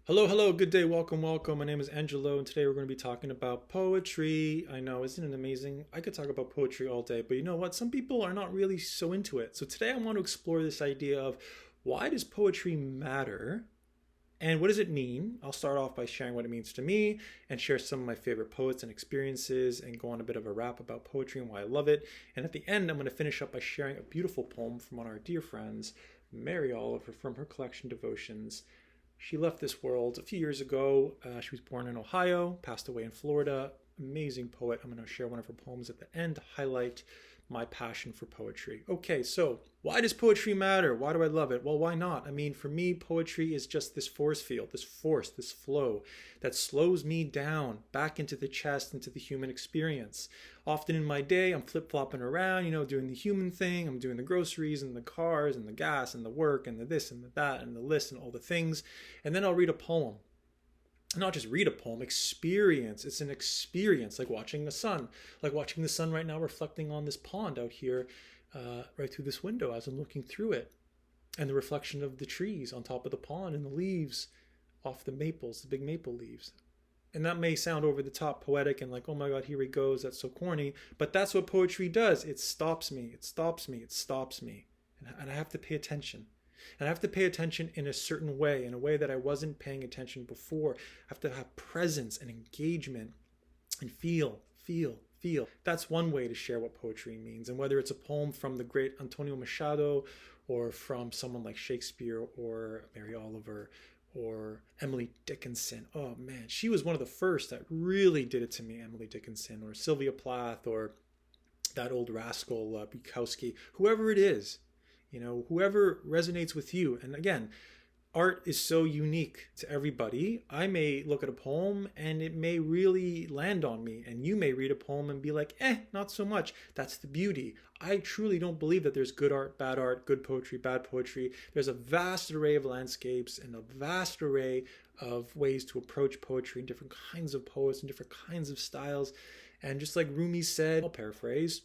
Hello, hello, good day, welcome, welcome. My name is Angelo, and today we're going to be talking about poetry. I know, isn't it amazing? I could talk about poetry all day, but you know what? Some people are not really so into it. So today I want to explore this idea of why does poetry matter and what does it mean? I'll start off by sharing what it means to me and share some of my favorite poets and experiences and go on a bit of a rap about poetry and why I love it. And at the end, I'm going to finish up by sharing a beautiful poem from one of our dear friends, Mary Oliver, from her collection Devotions. She left this world a few years ago. She was born in Ohio, passed away in Florida. Amazing poet. I'm going to share one of her poems at the end to highlight my passion for poetry. Okay, so why does poetry matter? Why do I love it? Well, why not? I mean, for me, poetry is just this force field, this force, this flow that slows me down back into the chest, into the human experience. Often in my day, I'm flip flopping around, doing the human thing. I'm doing the groceries and the cars and the gas and the work and the this and the that and the list and all the things. And then I'll read a poem, not just read a poem, experience. It's an experience, like watching the sun, right now reflecting on this pond out here, right through this window as I'm looking through it, and the reflection of the trees on top of the pond and the leaves off the maples, the big maple leaves. And that may sound over the top poetic and like, oh my God, here he goes, that's so corny. But that's what poetry does. It stops me, it stops me, it stops me. And I have to pay attention. And I have to pay attention in a certain way, in a way that I wasn't paying attention before. I have to have presence and engagement and feel, feel, feel. That's one way to share what poetry means. And whether it's a poem from the great Antonio Machado or from someone like Shakespeare or Mary Oliver or Emily Dickinson. Oh man, she was one of the first that really did it to me, Emily Dickinson, or Sylvia Plath, or that old rascal Bukowski, whoever it is. Whoever resonates with you. And again, art is so unique to everybody. I may look at a poem and it may really land on me, and you may read a poem and be like, not so much. That's the beauty. I truly don't believe that there's good art, good poetry, bad poetry. There's a vast array of landscapes and a vast array of ways to approach poetry, and different kinds of poets and different kinds of styles. And just like Rumi said, I'll paraphrase,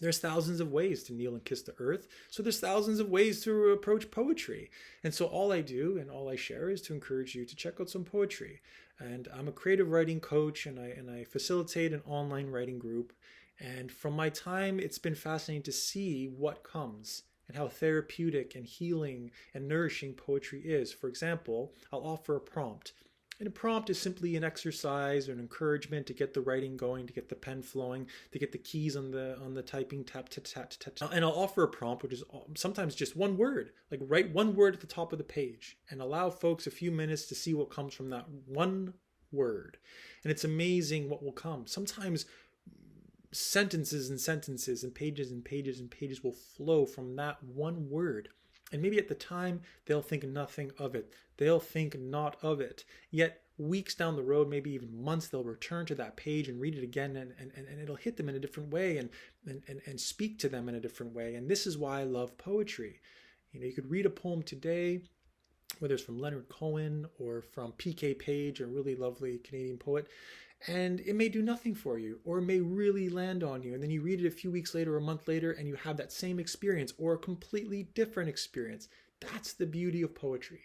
there's thousands of ways to kneel and kiss the earth. So there's thousands of ways to approach poetry. And so all I do and all I share is to encourage you to check out some poetry. And I'm a creative writing coach, and I facilitate an online writing group. And from my time, it's been fascinating to see what comes and how therapeutic and healing and nourishing poetry is. For example, I'll offer a prompt. And a prompt is simply an exercise or an encouragement to get the writing going, to get the pen flowing, to get the keys on the typing, tap, tap, tap, tap, tap. And I'll offer a prompt, which is sometimes just one word, like write one word at the top of the page and allow folks a few minutes to see what comes from that one word. And it's amazing what will come. Sometimes sentences and sentences and pages and pages and pages will flow from that one word. And maybe at the time, they'll think nothing of it. They'll think not of it. Yet weeks down the road, maybe even months, they'll return to that page and read it again, and it'll hit them in a different way and speak to them in a different way. And this is why I love poetry. You could read a poem today, whether it's from Leonard Cohen or from P.K. Page, a really lovely Canadian poet, and it may do nothing for you, or it may really land on you. And then you read it a few weeks later or a month later, and you have that same experience or a completely different experience. That's the beauty of poetry.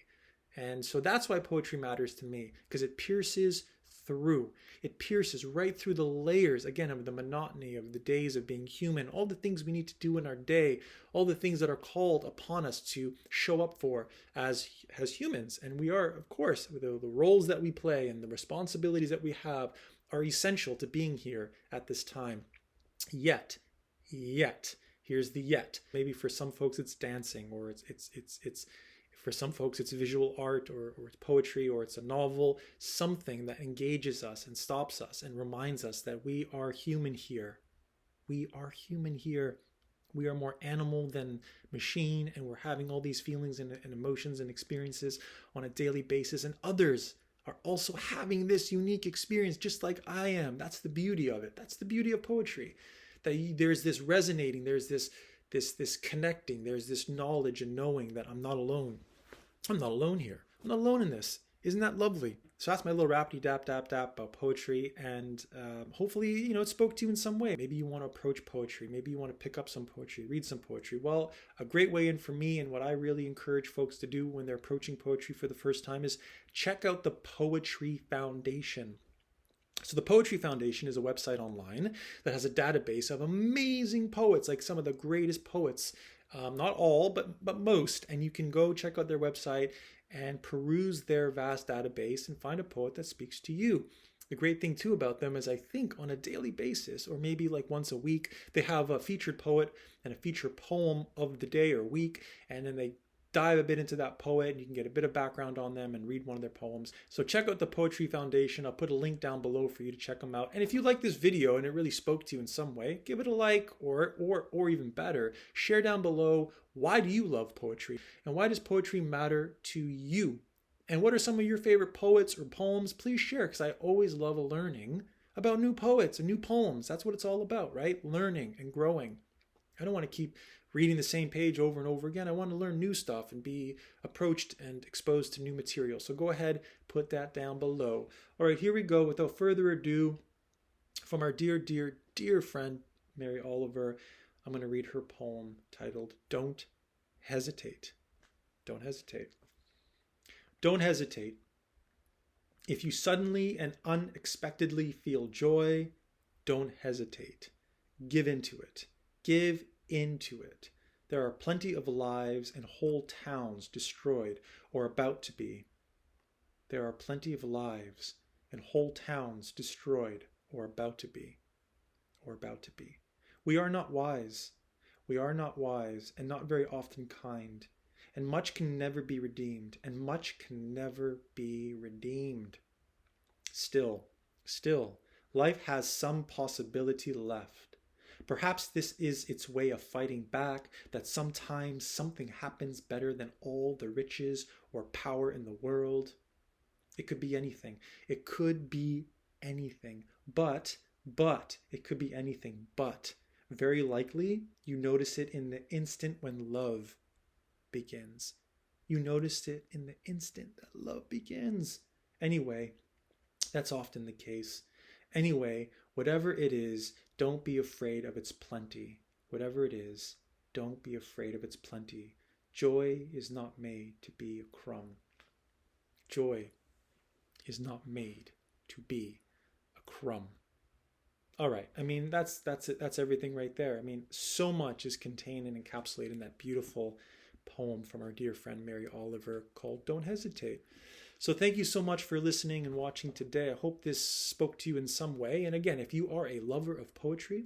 And so that's why poetry matters to me, because it pierces through. It pierces right through the layers, again, of the monotony of the days of being human, all the things we need to do in our day, all the things that are called upon us to show up for as humans. And we are, of course, the roles that we play and the responsibilities that we have are essential to being here at this time. Yet, here's the yet. Maybe for some folks it's dancing, or it's for some folks, it's visual art, or it's poetry, or it's a novel, something that engages us and stops us and reminds us that we are human here. We are human here. We are more animal than machine, and we're having all these feelings and emotions and experiences on a daily basis, and others are also having this unique experience just like I am. That's the beauty of it. That's the beauty of poetry. That there's this resonating, there's this connecting, there's this knowledge and knowing that I'm not alone. I'm not alone here. I'm not alone in this. Isn't that lovely? So that's my little rapidy dap dap dap about poetry, and hopefully, it spoke to you in some way. Maybe you want to approach poetry. Maybe you want to pick up some poetry, read some poetry. Well, a great way in for me, and what I really encourage folks to do when they're approaching poetry for the first time, is check out the Poetry Foundation. So the Poetry Foundation is a website online that has a database of amazing poets, like some of the greatest poets, not all, but most. And you can go check out their website and peruse their vast database and find a poet that speaks to you. The great thing too about them is I think on a daily basis, or maybe like once a week, they have a featured poet and a featured poem of the day or week, and then they dive a bit into that poet, and you can get a bit of background on them and read one of their poems. So check out the Poetry Foundation. I'll put a link down below for you to check them out. And if you like this video and it really spoke to you in some way, give it a like, or even better, share down below, why do you love poetry? And why does poetry matter to you? And what are some of your favorite poets or poems? Please share, because I always love learning about new poets and new poems. That's what it's all about, right? Learning and growing. I don't want to keep reading the same page over and over again. I want to learn new stuff and be approached and exposed to new material. So go ahead, put that down below. All right, here we go. Without further ado, from our dear, dear, dear friend, Mary Oliver, I'm going to read her poem titled, Don't Hesitate. Don't hesitate. Don't hesitate. If you suddenly and unexpectedly feel joy, don't hesitate. Give into it. Give into it. There are plenty of lives and whole towns destroyed or about to be. There are plenty of lives and whole towns destroyed or about to be. Or about to be. We are not wise. We are not wise and not very often kind. And much can never be redeemed. And much can never be redeemed. Still, life has some possibility left. Perhaps this is its way of fighting back, that sometimes something happens better than all the riches or power in the world. It could be anything. It could be anything. But, it could be anything. But, very likely, you notice it in the instant when love begins. You noticed it in the instant that love begins. Anyway, that's often the case. Anyway, whatever it is, don't be afraid of its plenty. Whatever it is, don't be afraid of its plenty. Joy is not made to be a crumb. Joy is not made to be a crumb. All right. I mean, that's it. That's everything right there. I mean, so much is contained and encapsulated in that beautiful poem from our dear friend Mary Oliver called Don't Hesitate. So thank you so much for listening and watching today. I hope this spoke to you in some way. And again, if you are a lover of poetry,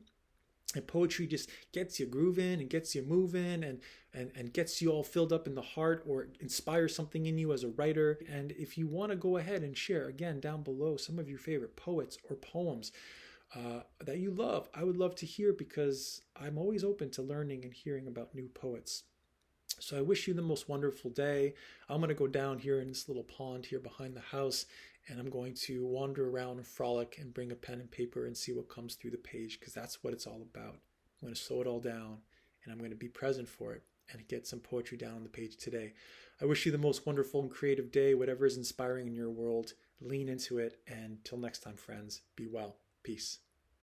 and poetry just gets you grooving and gets you moving and gets you all filled up in the heart, or inspires something in you as a writer. And if you want to go ahead and share, again, down below, some of your favorite poets or poems that you love, I would love to hear, because I'm always open to learning and hearing about new poets. So I wish you the most wonderful day. I'm going to go down here in this little pond here behind the house, and I'm going to wander around and frolic and bring a pen and paper and see what comes through the page, because that's what it's all about. I'm going to slow it all down, and I'm going to be present for it and get some poetry down on the page today. I wish you the most wonderful and creative day. Whatever is inspiring in your world, lean into it. And till next time, friends, be well. Peace.